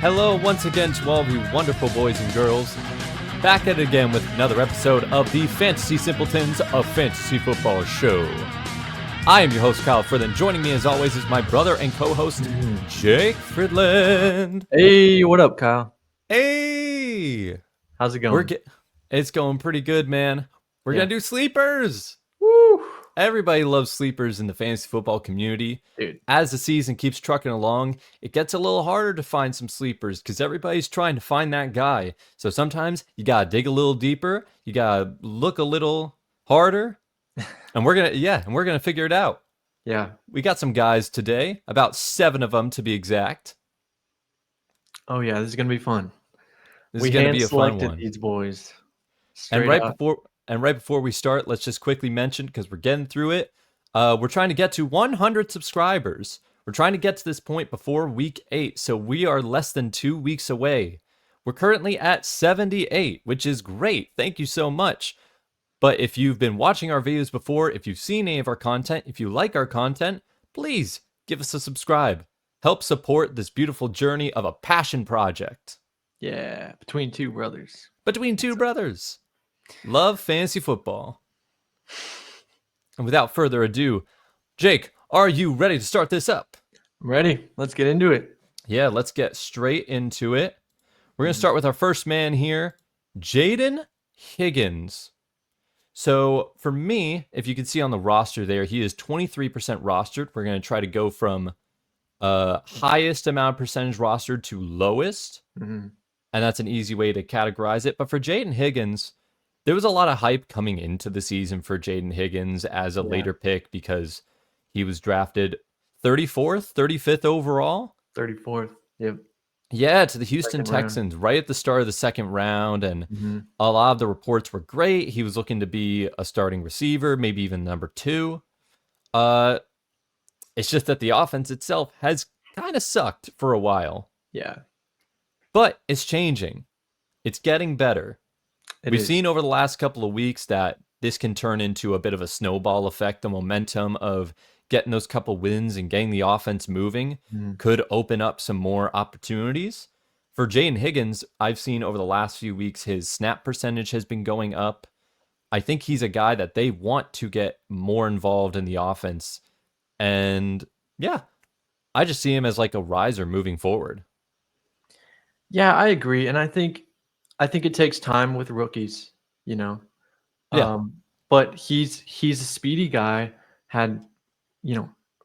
Hello once again to all you wonderful boys and girls. Back at it again with another episode of the Fantasy Simpletons of Fantasy Football Show. I am your host, Kyle Fridland. Joining me as always is my brother and co-host, Jake Fridland. Hey, what up, Kyle? Hey! How's it going? It's going pretty good, man. We're going to do sleepers. Woo! Everybody loves sleepers in the fantasy football community. Dude. As the season keeps trucking along, it gets a little harder to find some sleepers because everybody's trying to find that guy. So sometimes you got to dig a little deeper. You got to look a little harder. And we're going to figure it out. Yeah. We got some guys today, about 7 of them to be exact. Oh yeah, this is going to be fun. This is going to be a fun selected one. these boys. And right before we start, let's just quickly mention, because we're getting through it, we're trying to get to 100 subscribers. We're trying to get to this point before week 8, so we are less than 2 weeks away. We're currently at 78, which is great. Thank you so much. But if you've been watching our videos before, if you've seen any of our content, if you like our content, please give us a subscribe. Help support this beautiful journey of a passion project. Yeah, between two brothers. Between two brothers. Love fantasy football. And without further ado, Jake, are you ready to start this up? I'm ready. Let's get into it. Yeah, let's get straight into it. We're going to start with our first man here, Jayden Higgins. So for me, if you can see on the roster there, he is 23% rostered. We're going to try to go from highest amount of percentage rostered to lowest. Mm-hmm. And that's an easy way to categorize it. But for Jayden Higgins, there was a lot of hype coming into the season for Jayden Higgins as a later pick because he was drafted 34th, 35th overall. 34th, yep. Yeah, to the Houston Texans right at the start of the second round. And a lot of the reports were great. He was looking to be a starting receiver, maybe even number 2. It's just that the offense itself has kind of sucked for a while. Yeah. But it's changing. It's getting better. We've seen over the last couple of weeks that this can turn into a bit of a snowball effect. The momentum of getting those couple wins and getting the offense moving could open up some more opportunities. For Jayden Higgins, I've seen over the last few weeks, his snap percentage has been going up. I think he's a guy that they want to get more involved in the offense. And yeah, I just see him as like a riser moving forward. Yeah, I agree. And I think it takes time with rookies, you know. Yeah. But he's a speedy guy, had,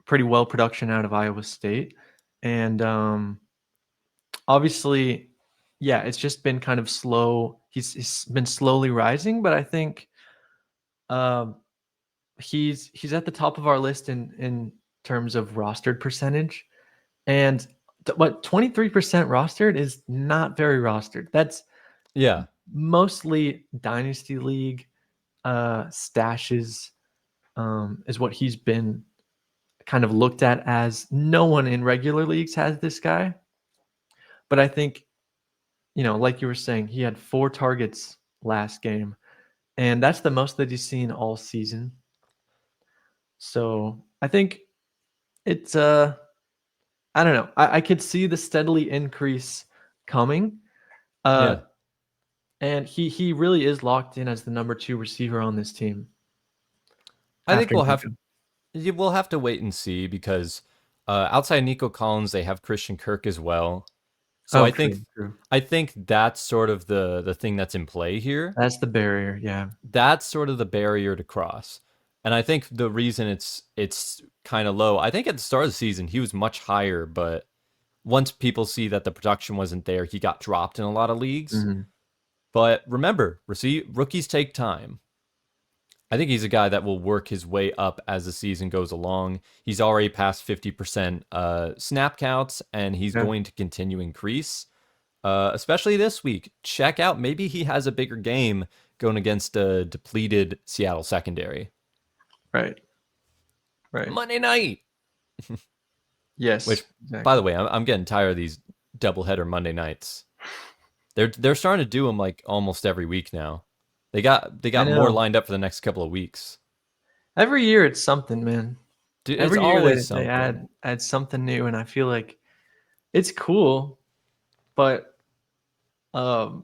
pretty well production out of Iowa State. And obviously, yeah, it's just been kind of slow. He's been slowly rising, but I think he's at the top of our list in terms of rostered percentage. And what 23% rostered is not very rostered. That's mostly Dynasty League stashes is what he's been kind of looked at as. No one in regular leagues has this guy. But I think, like you were saying, he had 4 targets last game. And that's the most that he's seen all season. So I think it's I don't know. I could see the steadily increase coming. And he really is locked in as the number 2 receiver on this team. I think we'll have to wait and see because outside Nico Collins, they have Christian Kirk as well. So I think that's sort of the thing that's in play here. That's the barrier, yeah. That's sort of the barrier to cross. And I think the reason it's kind of low, I think at the start of the season, he was much higher, but once people see that the production wasn't there, he got dropped in a lot of leagues. Mm-hmm. But remember, rookies take time. I think he's a guy that will work his way up as the season goes along. He's already past 50% snap counts, and he's going to continue to increase, especially this week. Check out, maybe he has a bigger game going against a depleted Seattle secondary. Right. Monday night. Yes. Which, by the way, I'm getting tired of these doubleheader Monday nights. They're starting to do them like almost every week now. They got more lined up for the next couple of weeks. Every year it's something, man. Dude, every year they add something new, and I feel like it's cool. but I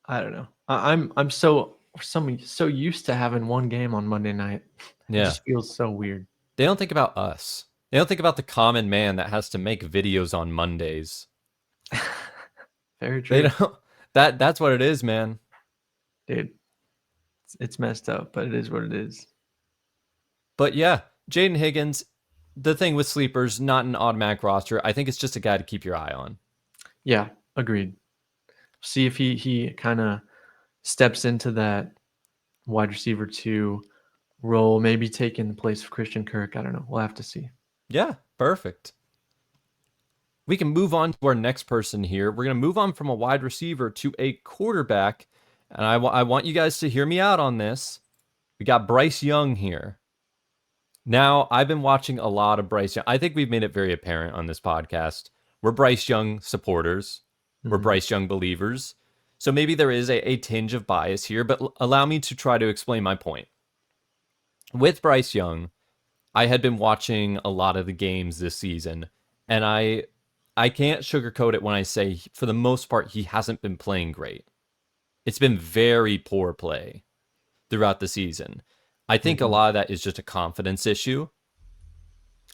don't know. I'm so used to having one game on Monday night. It Yeah. just feels so weird. They don't think about us. They don't think about the common man that has to make videos on Mondays. Very They true. don't. That's what it is, man. Dude, it's messed up, but it is what it is. But yeah, Jayden Higgins, the thing with sleepers, not an automatic roster. I think it's just a guy to keep your eye on. Yeah, agreed. See if he kind of steps into that wide receiver 2 role, maybe taking the place of Christian Kirk. I don't know. We'll have to see. Yeah, perfect. We can move on to our next person here. We're going to move on from a wide receiver to a quarterback. And I want you guys to hear me out on this. We got Bryce Young here. Now, I've been watching a lot of Bryce Young. I think we've made it very apparent on this podcast. We're Bryce Young supporters. We're Bryce Young believers. So maybe there is a tinge of bias here, but allow me to try to explain my point. With Bryce Young, I had been watching a lot of the games this season, and I can't sugarcoat it when I say, for the most part, he hasn't been playing great. It's been very poor play throughout the season. I think a lot of that is just a confidence issue.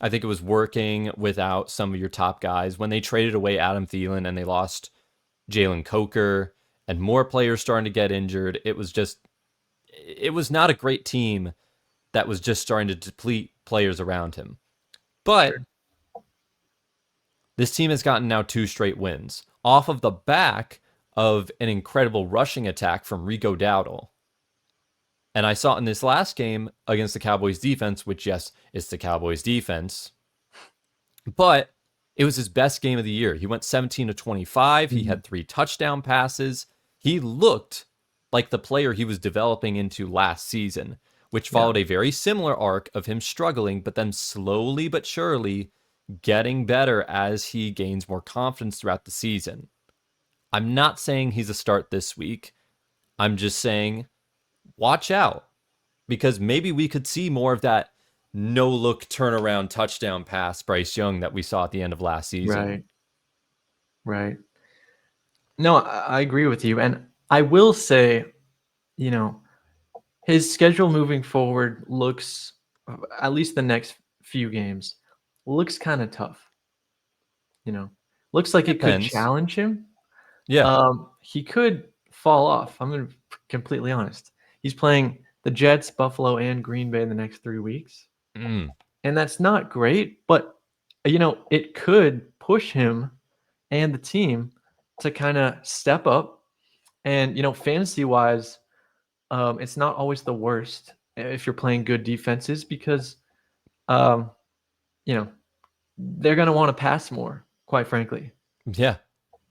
I think it was working without some of your top guys. When they traded away Adam Thielen and they lost Jalen Coker and more players starting to get injured, it was not a great team that was just starting to deplete players around him. But this team has gotten now 2 straight wins off of the back of an incredible rushing attack from Rico Dowdle. And I saw in this last game against the Cowboys defense, which, yes, it's the Cowboys defense, but it was his best game of the year. He went 17 to 25. He had 3 touchdown passes. He looked like the player he was developing into last season, which followed a very similar arc of him struggling, but then slowly but surely getting better as he gains more confidence throughout the season. I'm not saying he's a start this week. I'm just saying watch out, because maybe we could see more of that no-look turnaround touchdown pass Bryce Young that we saw at the end of last season. Right. No, I agree with you. And I will say, his schedule moving forward looks, at least the next few games, looks kind of tough. Looks like it could challenge him. Yeah. He could fall off. I'm going to be completely honest. He's playing the Jets, Buffalo, and Green Bay in the next 3 weeks. And that's not great, but, it could push him and the team to kind of step up. And, fantasy-wise, it's not always the worst if you're playing good defenses because, they're going to want to pass more, quite frankly. Yeah.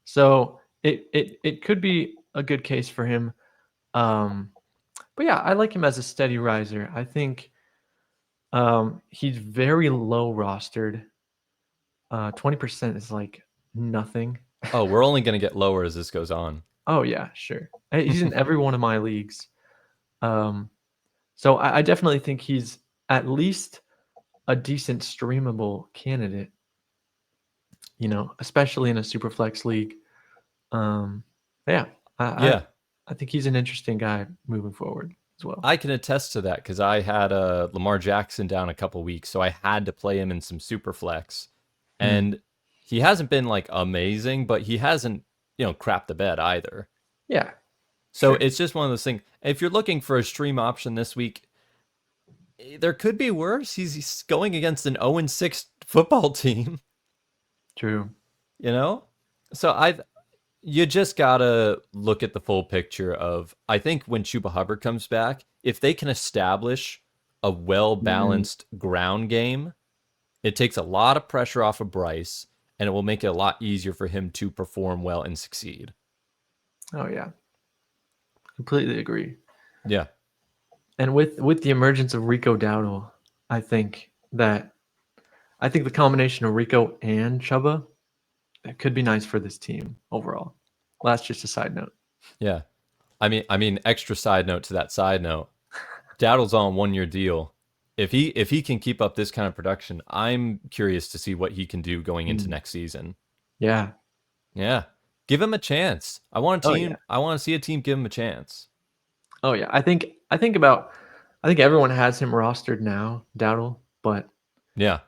So it could be a good case for him. But yeah, I like him as a steady riser. I think he's very low rostered. 20% is like nothing. Oh, we're only going to get lower as this goes on. Oh yeah, sure. He's in every one of my leagues. So I definitely think he's at least a decent streamable candidate. Especially in a super flex league. I think he's an interesting guy moving forward as well. I can attest to that because I had Lamar Jackson down a couple weeks, so I had to play him in some super flex, and he hasn't been like amazing, but he hasn't crapped the bed either. Yeah. So it's just one of those things. If you're looking for a stream option this week, there could be worse. He's going against an 0-6 football team. True. So you just gotta look at the full picture of, I think when Chuba Hubbard comes back, if they can establish a well-balanced ground game, it takes a lot of pressure off of Bryce, and it will make it a lot easier for him to perform well and succeed. Oh yeah. Completely agree. Yeah. And with the emergence of Rico Dowdle, I think the combination of Rico and Chuba, it could be nice for this team overall. Well, that's just a side note. Yeah. I mean, extra side note to that side note. Dowdle's on a 1-year deal. If he can keep up this kind of production, I'm curious to see what he can do going into next season. Yeah. Yeah. Give him a chance. I want a Oh team. yeah. I want to see a team give him a chance. Oh yeah. I think everyone has him rostered now, Dowdle, but Yeah.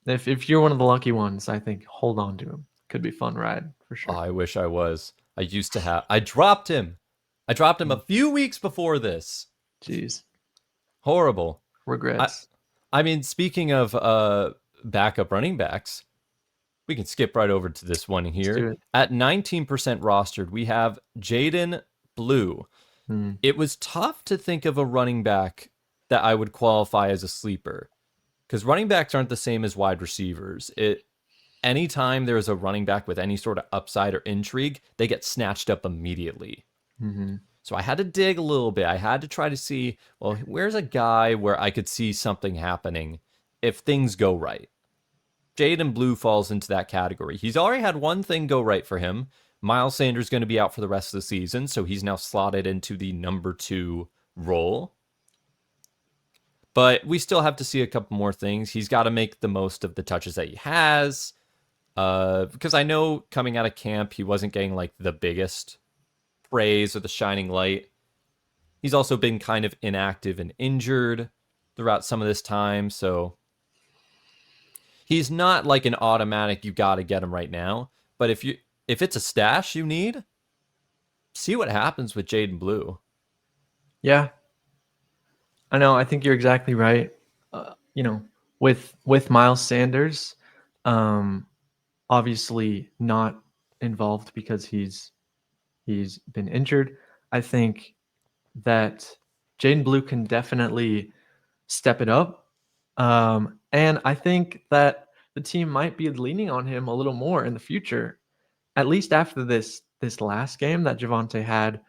if you're one of the lucky ones, I think hold on to him. Could be a fun ride for Oh, sure. I wish I was. I used to have. I dropped him. I dropped him a few weeks before this. Jeez. Horrible. I Regrets. I mean, speaking of backup running backs, we can skip right over to this one Let's do here. it. At 19% rostered, we have Jaydon Blue. It was tough to think of a running back that I would qualify as a sleeper because running backs aren't the same as wide receivers. Anytime there's a running back with any sort of upside or intrigue, they get snatched up immediately. So I had to dig a little bit. I had to try to see, well, where's a guy where I could see something happening if things go right? Jaydon Blue falls into that category. He's already had one thing go right for him. Miles Sanders is going to be out for the rest of the season, so he's now slotted into the number 2 role. But we still have to see a couple more things. He's got to make the most of the touches that he has. Because I know coming out of camp, he wasn't getting like the biggest praise or the shining light. He's also been kind of inactive and injured throughout some of this time, so he's not like an automatic you got to get him right now. But if it's a stash you need, see what happens with Jaydon Blue. Yeah. I know. I think you're exactly right. With Miles Sanders, obviously not involved because he's been injured. I think that Jaydon Blue can definitely step it up, and I think that the team might be leaning on him a little more in the future, at least after this last game that Javonte had,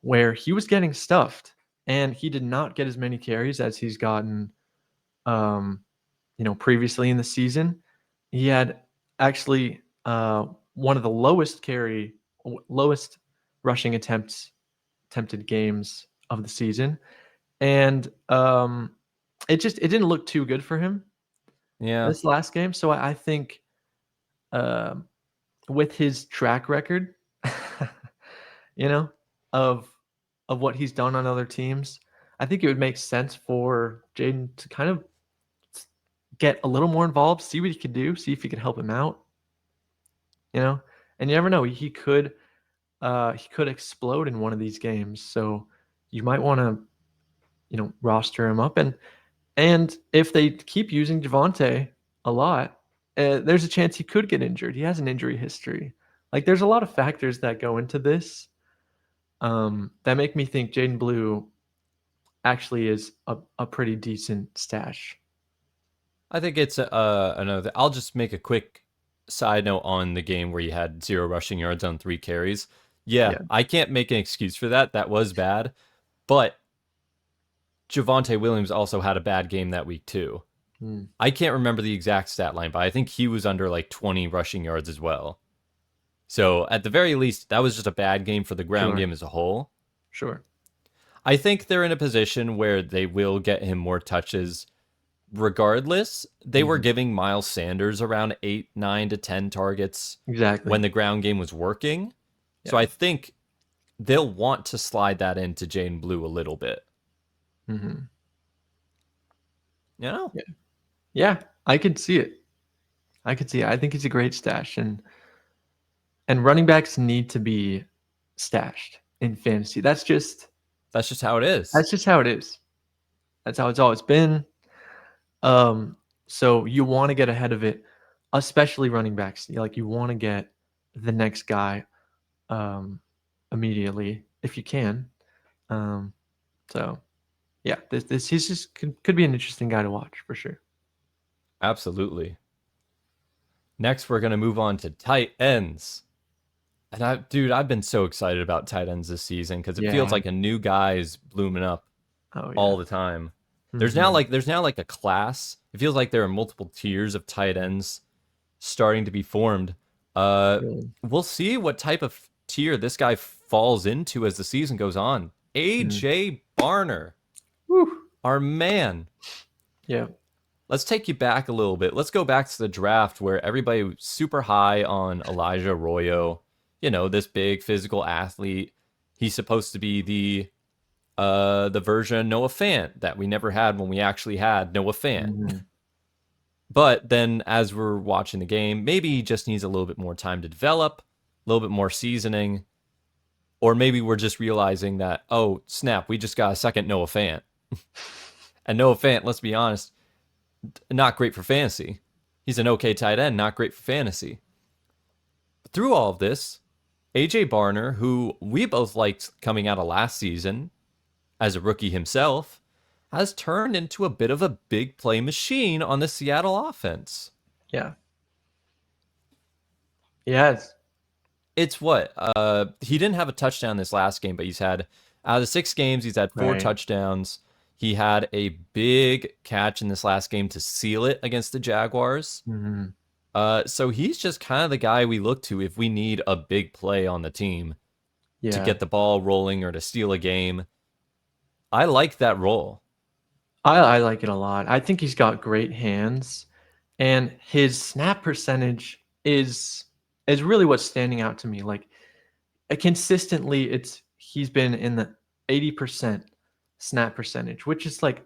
where he was getting stuffed and he did not get as many carries as he's gotten previously in the season. He had actually one of the lowest rushing attempted games of the season, and it didn't look too good for him this last game. So I think um, with his track record, you know, of what he's done on other teams, I think it would make sense for Jaydon to kind of get a little more involved, see what he could do, see if he could help him out. And you never know, he could explode in one of these games. So you might want to, roster him up, and if they keep using Javonte a lot, there's a chance he could get injured. He has an injury history. Like there's a lot of factors that go into this that make me think Jaydon Blue actually is a pretty decent stash. I think it's another. I'll just make a quick side note on the game where you had 0 rushing yards on 3 carries. Yeah, I can't make an excuse for that. That was bad. But Javonte Williams also had a bad game that week too. I can't remember the exact stat line, but I think he was under like 20 rushing yards as well. So at the very least, that was just a bad game for the ground game as a whole. Sure. I think they're in a position where they will get him more touches regardless. They were giving Miles Sanders around 8, 9 to 10 targets when the ground game was working. Yeah. So I think they'll want to slide that into Jaydon Blue a little bit. Yeah, I could see it. I think he's a great stash, and running backs need to be stashed in fantasy. That's just how it is. That's just how it is. That's how it's always been. So you want to get ahead of it, especially running backs. You want to get the next guy immediately if you can. So yeah, this he's just could be an interesting guy to watch for sure. Absolutely. Next, we're gonna move on to tight ends. And I've been so excited about tight ends this season because it feels like a new guy is blooming up all the time. There's now like a class. It feels like there are multiple tiers of tight ends starting to be formed. We'll see what type of tier this guy falls into as the season goes on. AJ Barner, our man. Yeah. Let's take you back a little bit. Let's go back to the draft where everybody was super high on Elijah Arroyo. this big physical athlete. He's supposed to be the version of Noah Fant that we never had when we actually had Noah Fant. Mm-hmm. But then as we're watching the game, maybe he just needs a little bit more time to develop, a little bit more seasoning, or maybe we're just realizing that, oh, snap, we just got a second Noah Fant. And Noah Fant, let's be honest, not great for fantasy. He's an okay tight end, not great for fantasy. Through all of this, AJ Barner, who we both liked coming out of last season as a rookie himself, has turned into a bit of a big play machine on the Seattle offense. Yeah. Yes. It's what? He didn't have a touchdown this last game, but he's had, out of the 6 games, he's had 4 touchdowns. He had a big catch in this last game to seal it against the Jaguars. Mm-hmm. So he's just kind of the guy we look to if we need a big play on the team to get the ball rolling or to steal a game. I like that role. I like it a lot. I think he's got great hands, and his snap percentage is really what's standing out to me. Like, consistently, he's been in the 80% snap percentage, which is like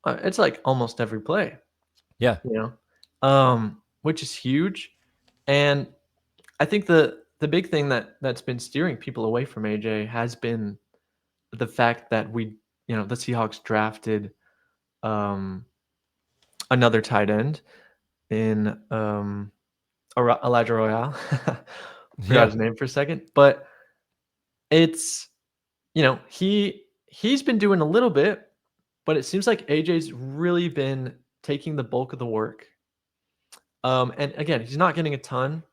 it's like almost every play. Yeah. Which is huge. And I think the big thing that's been steering people away from AJ has been the fact that the Seahawks drafted another tight end in Elijah Royale. Forgot his name for a second, but it's he's been doing a little bit, but it seems like AJ's really been taking the bulk of the work. And again, he's not getting a ton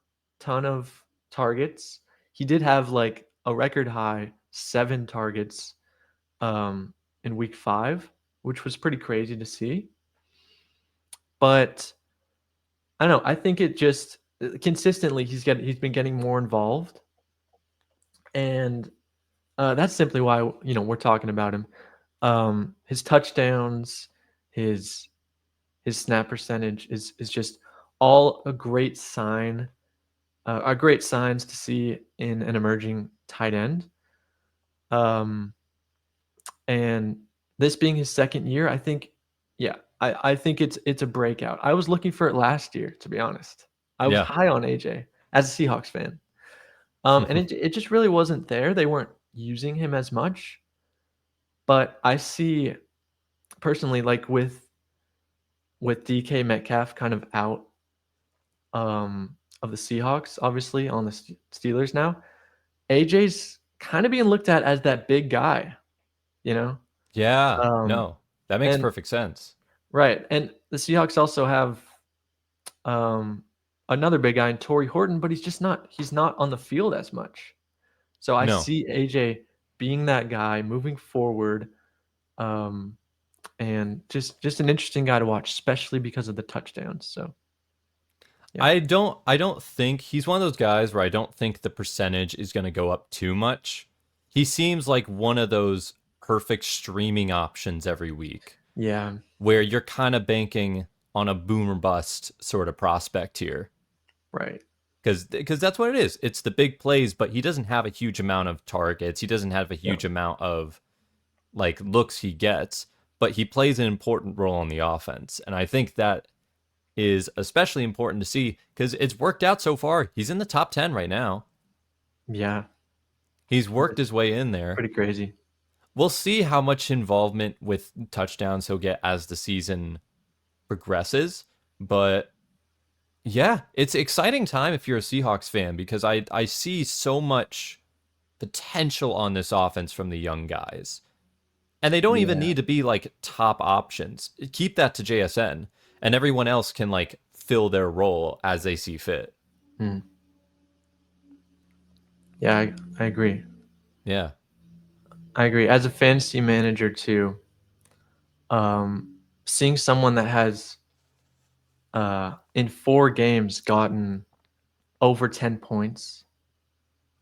of targets. He did have like a record high 7 targets in week 5, which was pretty crazy to see. But I don't know. I think it just consistently he's been getting more involved, and that's simply why we're talking about him. His touchdowns, his snap percentage is just all a great sign, are great signs to see in an emerging tight end. And this being his second year, I think, I think it's a breakout. I was looking for it last year, to be honest. I was high on AJ as a Seahawks fan. And it just really wasn't there. They weren't using him as much. But I see personally, like with DK Metcalf kind of out of the Seahawks, obviously on the Steelers now, AJ's kind of being looked at as that big guy, Yeah, no, that makes perfect sense. Right. And the Seahawks also have another big guy in Torrey Horton, but he's not on the field as much. So I see AJ being that guy moving forward, and just an interesting guy to watch, especially because of the touchdowns. So yeah. I don't think he's one of those guys where I don't think the percentage is going to go up too much. He seems like one of those perfect streaming options every week. Yeah. Where you're kind of banking on a boom or bust sort of prospect here. Right. Because that's what it is. It's the big plays, but he doesn't have a huge amount of targets. He doesn't have a huge amount of like looks he gets, but he plays an important role on the offense. And I think that is especially important to see because it's worked out so far. He's in the top 10 right now. Yeah. He's worked his way in there. Pretty crazy. We'll see how much involvement with touchdowns he'll get as the season progresses. But yeah, it's an exciting time if you're a Seahawks fan because I see so much potential on this offense from the young guys. And they don't even need to be like top options. Keep that to JSN and everyone else can like fill their role as they see fit. Yeah, I agree. Yeah. I agree. As a fantasy manager too, seeing someone that has in 4 games gotten over 10 points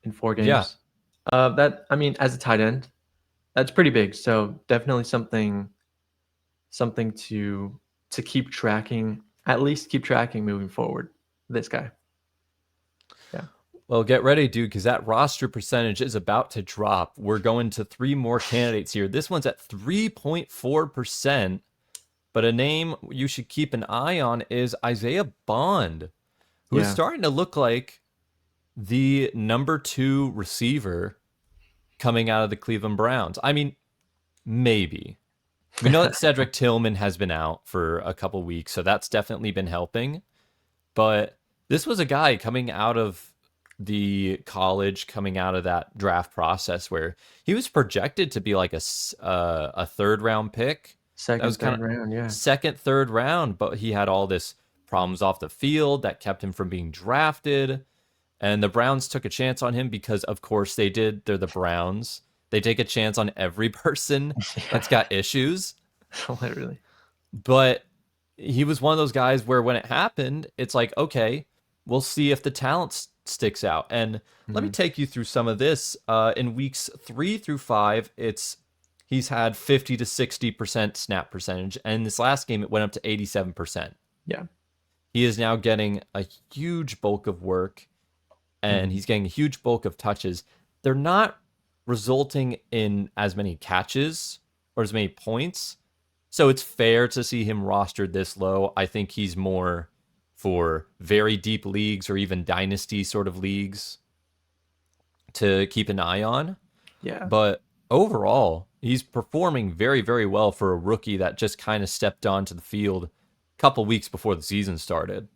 in 4 games. Yeah. That, I mean, as a tight end, that's pretty big. So definitely something to keep tracking, at least keep tracking moving forward. This guy. Yeah. Well, get ready, dude, because that roster percentage is about to drop. We're going to 3 more candidates here. This one's at 3.4%, but a name you should keep an eye on is Isaiah Bond, who is Yeah. starting to look like the number 2 receiver coming out of the Cleveland Browns. I mean, maybe. We know that Cedric Tillman has been out for a couple weeks, so that's definitely been helping. But this was a guy coming out of the college, coming out of that draft process where he was projected to be like a third round pick. That was Second, kind third of round, yeah. second, third round, but he had all this problems off the field that kept him from being drafted. And the Browns took a chance on him because, of course, they did. They're the Browns. They take a chance on every person that's got issues. Literally. But he was one of those guys where when it happened, it's like, okay, we'll see if the talent sticks out. And let me take you through some of this. In weeks 3 through 5, he's had 50 to 60% snap percentage, and this last game it went up to 87%. Yeah. He is now getting a huge bulk of work, and he's getting a huge bulk of touches. They're not resulting in as many catches or as many points. So it's fair to see him rostered this low. I think he's more for very deep leagues or even dynasty sort of leagues to keep an eye on. Yeah. But overall, he's performing very, very well for a rookie that just kind of stepped onto the field a couple weeks before the season started.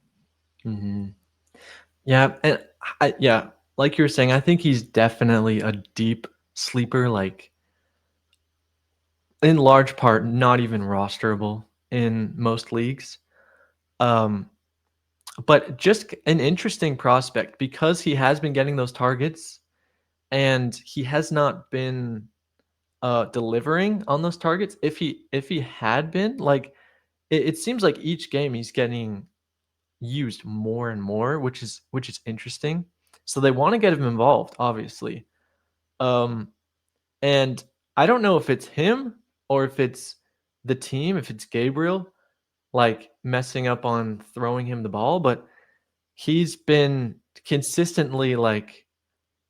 Yeah, and yeah, like you were saying, I think he's definitely a deep sleeper, like in large part not even rosterable in most leagues. But just an interesting prospect because he has been getting those targets and he has not been delivering on those targets. If he had been, like it seems like each game he's getting used more and more, which is interesting. So they want to get him involved, obviously. And I don't know if it's him or if it's the team, if it's Gabriel, like messing up on throwing him the ball, but he's been consistently like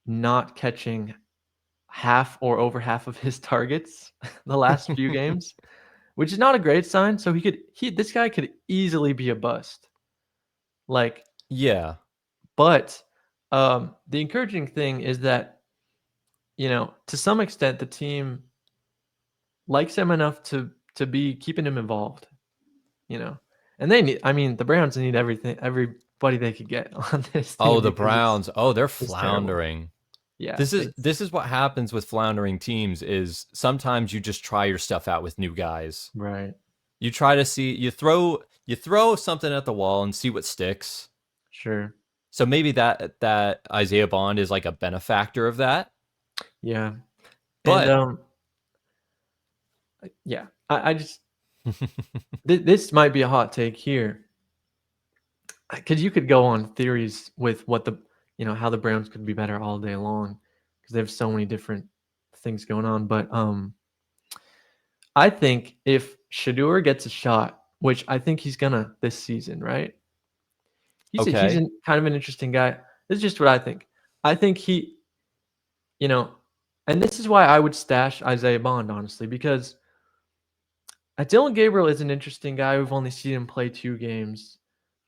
not catching half or over half of his targets the last few games, which is not a great sign. So this guy could easily be a bust. Like, yeah. But the encouraging thing is that, to some extent, the team likes him enough to be keeping him involved, and the Browns need everybody they could get on this team. Oh, the Browns. Oh, they're it's terrible. floundering. Yeah. This is what happens with floundering teams is sometimes you just try your stuff out with new guys. Right. You try to see you throw something at the wall and see what sticks. Sure. So maybe that Isaiah Bond is like a benefactor of that. Yeah. But And yeah, I just this might be a hot take here. Because you could go on theories with what how the Browns could be better all day long because they have so many different things going on. But I think if Shedeur gets a shot, which I think he's gonna this season, right? He's kind of an interesting guy. This is just what I think. I think he, and this is why I would stash Isaiah Bond, honestly, because Dylan Gabriel is an interesting guy. We've only seen him play 2 games.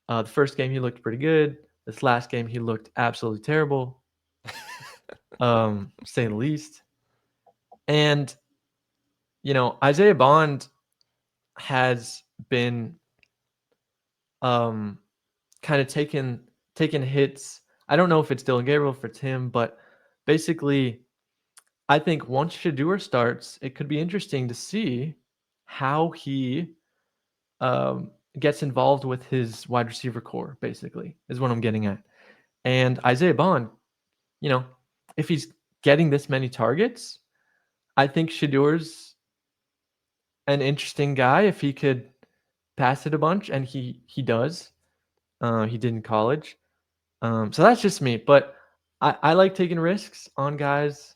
The first game he looked pretty good. This last game he looked absolutely terrible, say the least. And Isaiah Bond has been kind of taking hits. I don't know if it's Dylan Gabriel, if it's him, but basically, I think once Shedeur starts, it could be interesting to see how he gets involved with his wide receiver core, basically, is what I'm getting at. And Isaiah Bond, if he's getting this many targets, I think Shadeur's an interesting guy if he could pass it a bunch, and he does. He did in college. So that's just me. But I like taking risks on guys.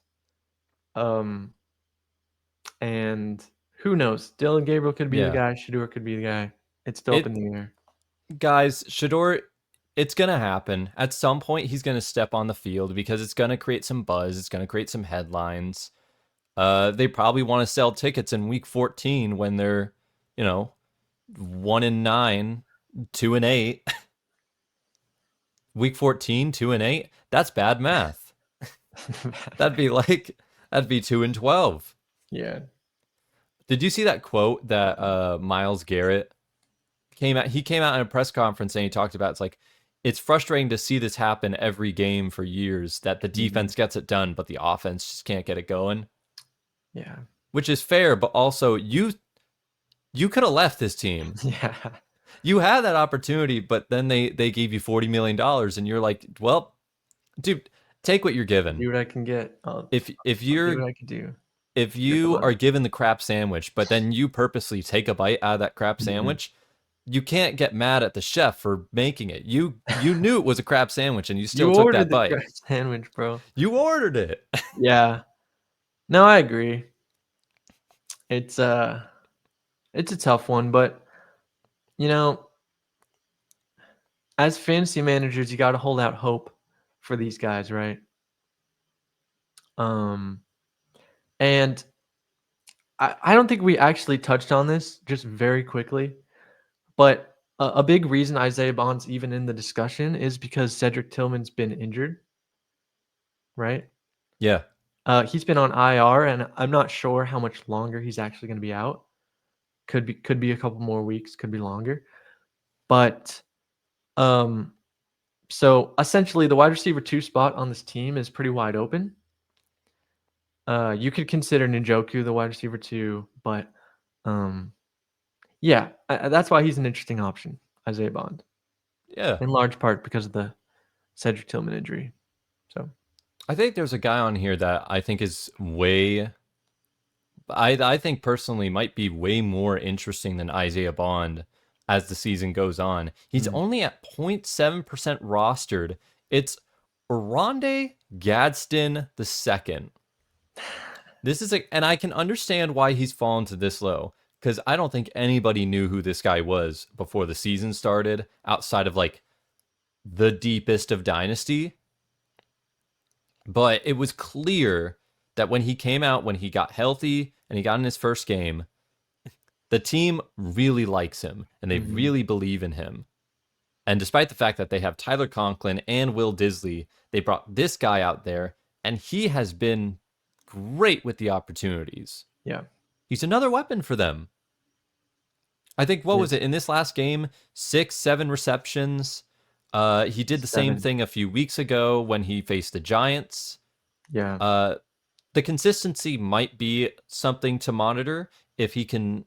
And who knows? Dylan Gabriel could be the guy. Shedeur could be the guy. It's still up in the air. Guys, Shedeur, it's going to happen. At some point, he's going to step on the field because it's going to create some buzz. It's going to create some headlines. They probably want to sell tickets in week 14 when they're, 1-9, 2-8. Week 14, 2-8. That's bad math. that'd be 2-12. Yeah. Did you see that quote that Myles Garrett came out? He came out in a press conference and he talked about it's frustrating to see this happen every game for years, that the defense gets it done, but the offense just can't get it going. Yeah. Which is fair, but also you could have left this team. Yeah. You had that opportunity, but then they gave you $40 million and you're like, well, dude, take what you're given. Do what I can get. If do what I can do. If you are given the crap sandwich, but then you purposely take a bite out of that crap sandwich, you can't get mad at the chef for making it. You knew it was a crap sandwich and you still took that bite. Crap sandwich, bro. You ordered it. Yeah. No, I agree. It's a tough one, but as fantasy managers, you got to hold out hope for these guys, right? And I don't think we actually touched on this, just very quickly, but a big reason Isaiah Bond's even in the discussion is because Cedric Tillman's been injured, right? Yeah. He's been on IR, and I'm not sure how much longer he's actually going to be out. Could be a couple more weeks, could be longer. But so essentially the wide receiver 2 spot on this team is pretty wide open. You could consider Njoku the wide receiver 2, but yeah, that's why he's an interesting option, Isaiah Bond. Yeah. In large part because of the Cedric Tillman injury. So I think there's a guy on here that I think is I think personally might be way more interesting than Isaiah Bond as the season goes on. He's only at 0.7% rostered. It's Oronde Gadsden II. This is and I can understand why he's fallen to this low, because I don't think anybody knew who this guy was before the season started, outside of the deepest of Dynasty. But it was clear that when he came out, when he got healthy and he got in his first game, the team really likes him and they really believe in him. And despite the fact that they have Tyler Conklin and Will Disley, they brought this guy out there and he has been great with the opportunities. Yeah. He's another weapon for them. I think, what was it, in this last game, 6-7 receptions. He did the same thing a few weeks ago when he faced the Giants. Yeah. The consistency might be something to monitor if he can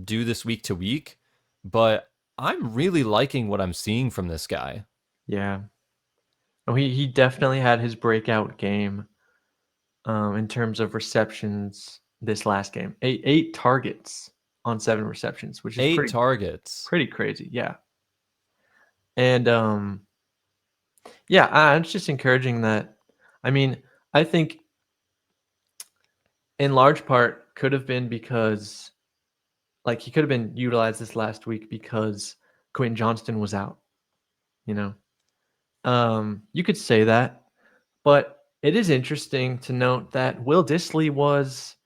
do this week to week, but I'm really liking what I'm seeing from this guy. Yeah. Oh, he definitely had his breakout game in terms of receptions this last game. Eight targets on 7 receptions, which is 8 targets. Pretty crazy, yeah. And yeah, it's just encouraging that. I mean, I think in large part could have been because he could have been utilized this last week because Quentin Johnston was out. You could say that, but it is interesting to note that Will Disley was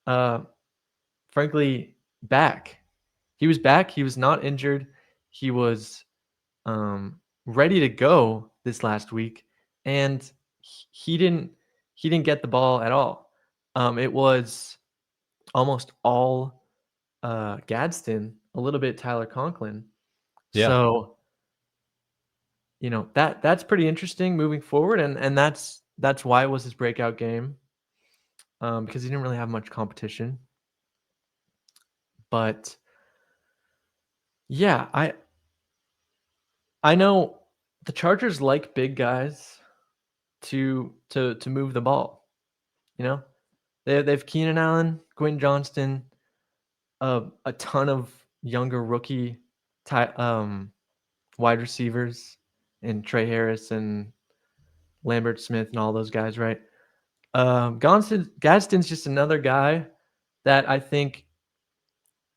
frankly back. He was back. He was not injured. He was ready to go this last week, and he didn't get the ball at all. It was almost all Gadsden, a little bit Tyler Conklin. Yeah. So that's pretty interesting moving forward, and that's why it was his breakout game, because he didn't really have much competition. But yeah, I know the Chargers like big guys to move the ball. They have Keenan Allen, Quentin Johnston, a ton of younger rookie wide receivers, and Trey Harris and Lambert Smith and all those guys, right? Gadsden's just another guy that I think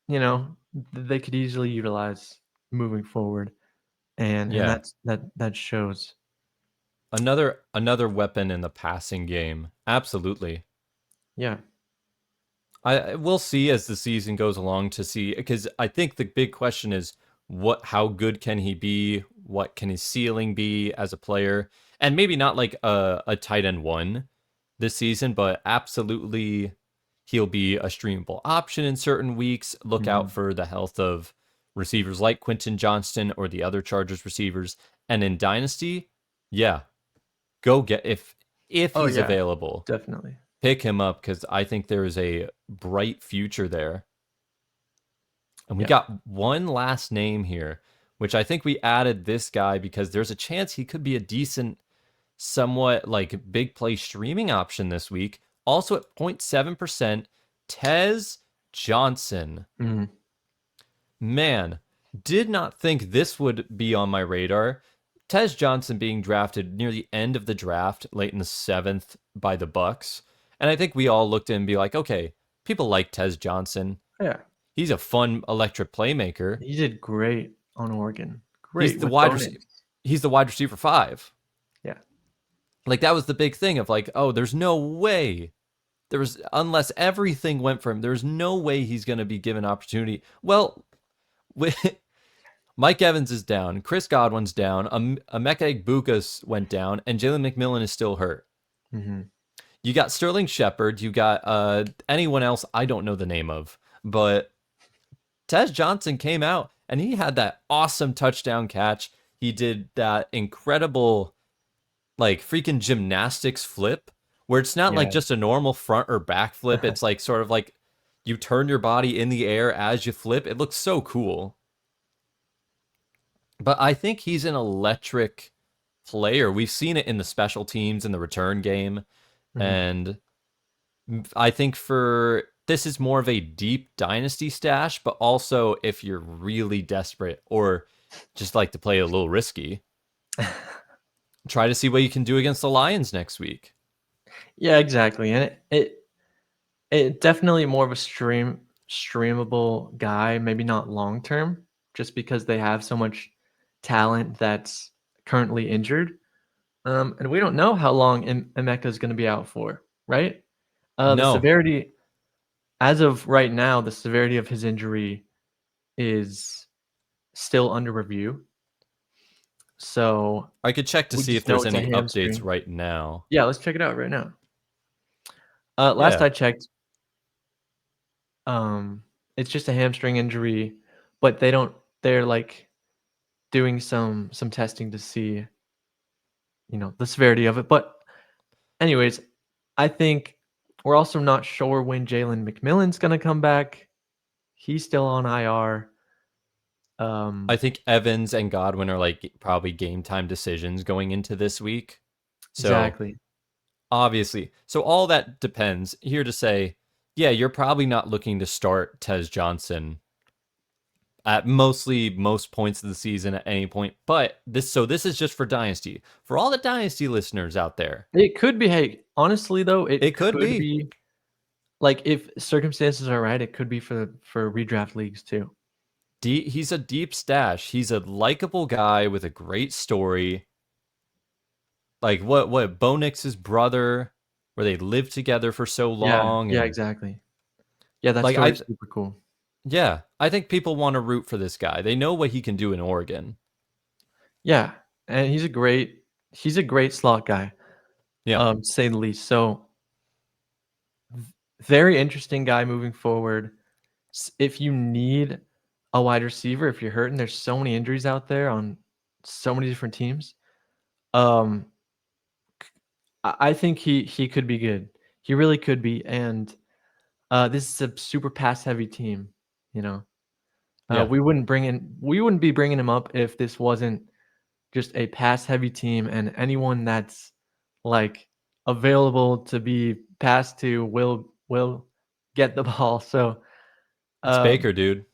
they could easily utilize moving forward. and that shows. Another weapon in the passing game. Absolutely. Yeah. We'll see as the season goes along to see, because I think the big question is how good can he be? What can his ceiling be as a player? And maybe not like a tight end one this season, but absolutely he'll be a streamable option in certain weeks. Look out for the health of receivers like Quentin Johnston or the other Chargers receivers. And in Dynasty, yeah, go get if he's available. Definitely. Pick him up, because I think there is a bright future there. And we got one last name here, which I think we added this guy because there's a chance he could be a decent, somewhat like big play streaming option this week. Also at 0.7%, Tez Johnson. Man, did not think this would be on my radar. Tez Johnson being drafted near the end of the draft, late in the 7th by the Bucks. And I think we all looked at him and be like, okay, people like Tez Johnson. Yeah. He's a fun, electric playmaker. He did great on Oregon. Great. He's the wide receiver 5. Yeah. Like, that was the big thing of like, oh, there's no way. Unless everything went for him, there's no way he's going to be given opportunity. Well, Mike Evans is down. Chris Godwin's down. Emeka Egbuka went down. And Jalen McMillan is still hurt. You got Sterling Shepard. You got anyone else I don't know the name of. But Tez Johnson came out, and he had that awesome touchdown catch. He did that incredible, like, freaking gymnastics flip, where it's not like just a normal front or back flip. It's like sort of like you turn your body in the air as you flip. It looks so cool. But I think he's an electric player. We've seen it in the special teams in the return game. And I think this is more of a deep dynasty stash, but also if you're really desperate or just like to play a little risky, try to see what you can do against the Lions next week. Yeah, exactly. And it definitely more of a streamable guy, maybe not long term, just because they have so much talent that's currently injured. And we don't know how long Emeka is going to be out for, right? The severity, as of right now, the severity of his injury is still under review. So I could check to see if there's any updates right now. Yeah, let's check it out right now. Last I checked, it's just a hamstring injury, but they're like doing some testing to see, the severity of it. But anyways, I think we're also not sure when Jalen McMillan's going to come back. He's still on IR. I think Evans and Godwin are like probably game time decisions going into this week. So exactly. Obviously. So all that depends. Here to say, yeah, you're probably not looking to start Tez Johnson at most points of the season at any point. But this is just for Dynasty. For all the Dynasty listeners out there. It could be, hey, honestly though, it could be like, if circumstances are right, it could be for redraft leagues too. He's a deep stash. He's a likable guy with a great story. Like what Bo Nix's brother, where they lived together for so long. Yeah, exactly. Yeah, that's super cool. Yeah, I think people want to root for this guy. They know what he can do in Oregon. Yeah, and he's a great slot guy. Yeah, to say the least. So very interesting guy moving forward. If you need a wide receiver, if you're hurting, there's so many injuries out there on so many different teams. I think he could be good. He really could be. And this is a super pass heavy team, we wouldn't be bringing him up if this wasn't just a pass heavy team, and anyone that's like available to be passed to will get the ball. So it's Baker, dude.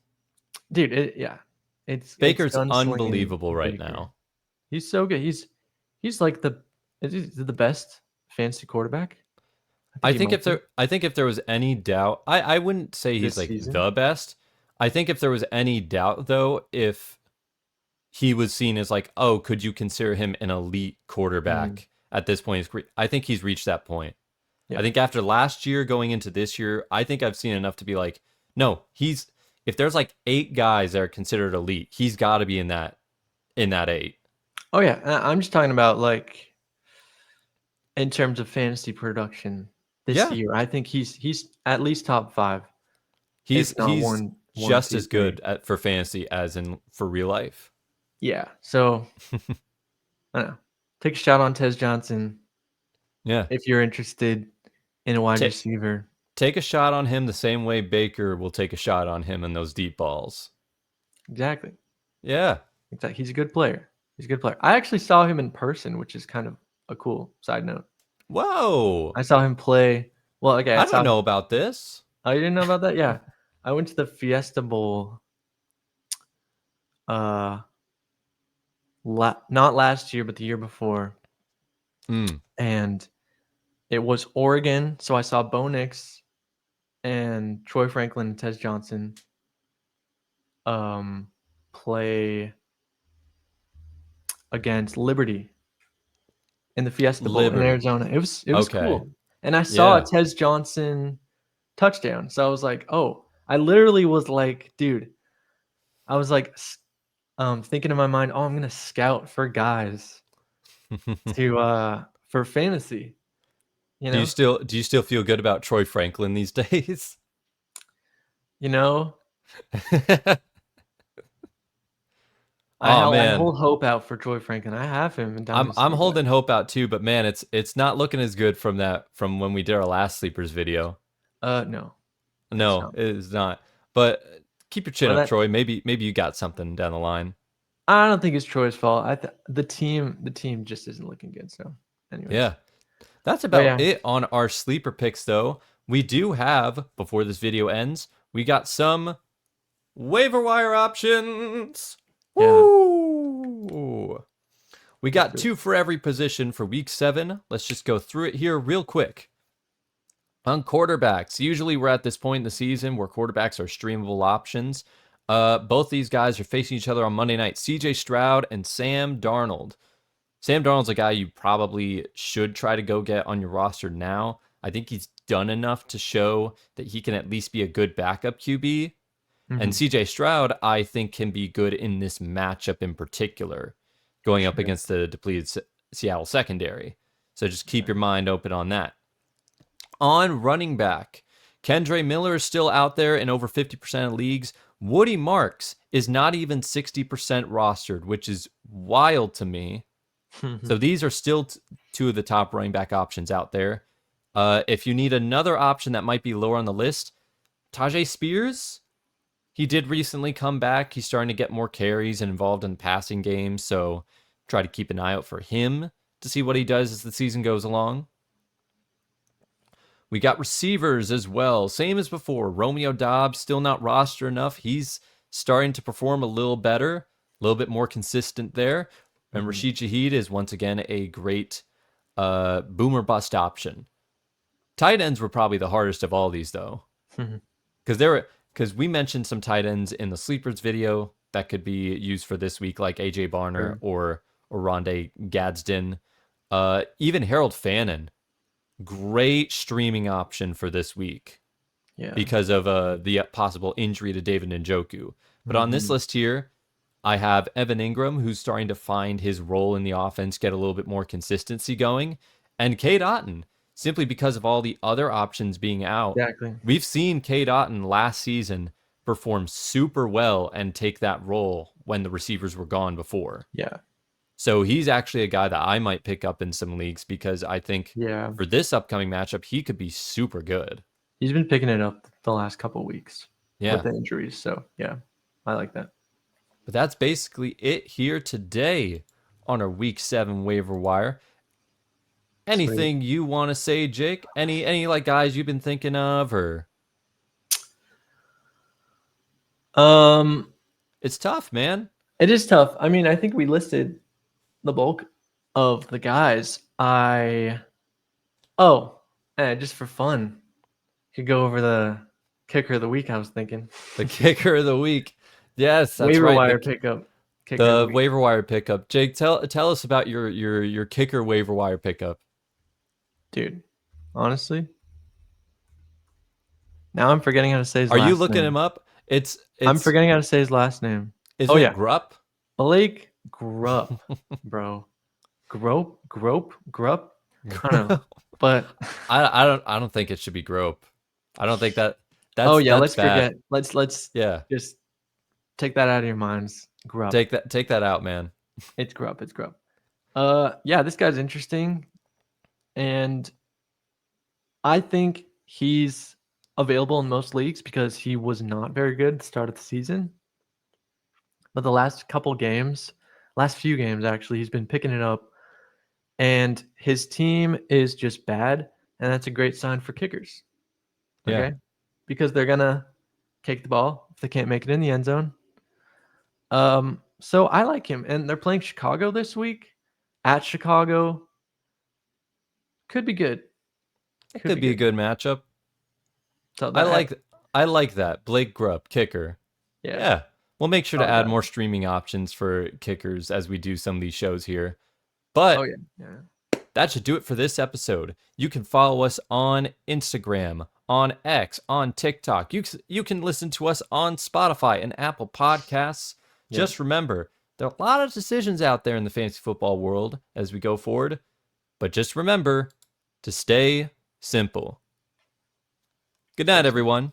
It's Baker's unbelievable right now. He's so good. He's like the best fantasy quarterback. I think if there was any doubt, I wouldn't say he's like the best. I think if there was any doubt though, if he was seen as like, oh, could you consider him an elite quarterback at this point? I think he's reached that point. Yeah. I think after last year going into this year, I think I've seen enough to be like, no, if there's like 8 guys that are considered elite, he's got to be in that 8. Oh yeah, I'm just talking about like in terms of fantasy production this year. I think he's at least top 5. He's if not one, just 2, as 3. good for fantasy as in for real life. Yeah. So I don't know. Take a shot on Tez Johnson. Yeah. If you're interested in a wide receiver. Take a shot on him the same way Baker will take a shot on him in those deep balls. Exactly. Yeah. Exactly. He's a good player. I actually saw him in person, which is kind of a cool side note. Whoa. I saw him play. Well, okay. I don't know about this. Oh, you didn't know about that? Yeah. I went to the Fiesta Bowl. Not last year, but the year before. And it was Oregon. So I saw Bo Nix and Troy Franklin and Tez Johnson play against Liberty in the Fiesta Bowl in Arizona. It was cool. And I saw a Tez Johnson touchdown. So I was like, oh, I literally was like, dude, I was like thinking in my mind, oh, I'm going to scout for guys for fantasy. You know? Do you still feel good about Troy Franklin these days? You know? I hold hope out for Troy Franklin. I have him in Dynasty. I'm holding hope out too, but man, it's not looking as good from when we did our last sleepers video. No, it is not. But keep your chin up, Troy. Maybe you got something down the line. I don't think it's Troy's fault. The team just isn't looking good. So, anyways. Yeah, that's about it on our sleeper picks, though. We do have, before this video ends, we got some waiver wire options. Yeah. Woo! We got 2 for every position for week 7. Let's just go through it here real quick. On quarterbacks, usually we're at this point in the season where quarterbacks are streamable options. Both these guys are facing each other on Monday night. CJ Stroud and Sam Darnold. Sam Darnold's a guy you probably should try to go get on your roster now. I think he's done enough to show that he can at least be a good backup QB. And CJ Stroud, I think, can be good in this matchup in particular, going up against the depleted Seattle secondary. So just keep your mind open on that. On running back, Kendre Miller is still out there in over 50% of leagues. Woody Marks is not even 60% rostered, which is wild to me. So these are still 2 of the top running back options out there. If you need another option that might be lower on the list, Tajay Spears. He did recently come back. He's starting to get more carries and involved in the passing game, so try to keep an eye out for him to see what he does as the season goes along. We got receivers as well. Same as before. Romeo Doubs, still not roster enough. He's starting to perform a little better, a little bit more consistent there. And Rashid Shaheed is once again a great boomer bust option. Tight ends were probably the hardest of all these, though. Because we mentioned some tight ends in the sleepers video that could be used for this week, like AJ Barner or Oronde Gadsden. Even Harold Fannin, great streaming option for this week because of the possible injury to David Njoku. But on this list here, I have Evan Ingram, who's starting to find his role in the offense, get a little bit more consistency going, and Cade Otton, simply because of all the other options being out. Exactly. We've seen Cade Otton last season perform super well and take that role when the receivers were gone before. Yeah. So he's actually a guy that I might pick up in some leagues because I think for this upcoming matchup, he could be super good. He's been picking it up the last couple of weeks with the injuries. So, yeah, I like that. But that's basically it here today on our Week 7 waiver wire. Anything you want to say, Jake? Any like guys you've been thinking of, or? It's tough, man. It is tough. I mean, I think we listed the bulk of the guys. Just for fun, could go over the kicker of the week. I was thinking the kicker of the week. Yes, that's waiver right. Wire pickup. kicker The of the week. waiver wire pickup. Jake, tell us about your kicker waiver wire pickup. Dude, honestly, now I'm forgetting how to say his Are last name. you looking him up? I'm forgetting how to say his last name. Isn't it Grupp? Blake Grupp, bro. Grupp. I don't know, but I don't think it should be Grope. I don't think that's let's bad. forget. Let's Yeah. just take that out of your minds. Grupp. Take that out, man. It's Grupp. Yeah, this guy's interesting, and I think he's available in most leagues because he was not very good at the start of the season. But the last few games actually, he's been picking it up, and his team is just bad, and that's a great sign for kickers. Okay, Yeah. because they're gonna kick the ball if they can't make it in the end zone. So I like him, and they're playing Chicago this week. At Chicago, could be good. It could be a good matchup. So I like that. Blake Grupp, kicker. Yeah. We'll make sure to add more streaming options for kickers as we do some of these shows here. But that should do it for this episode. You can follow us on Instagram, on X, on TikTok. You can listen to us on Spotify and Apple Podcasts. Yeah. Just remember, there are a lot of decisions out there in the fantasy football world as we go forward. But just remember to stay simple. Good night, everyone.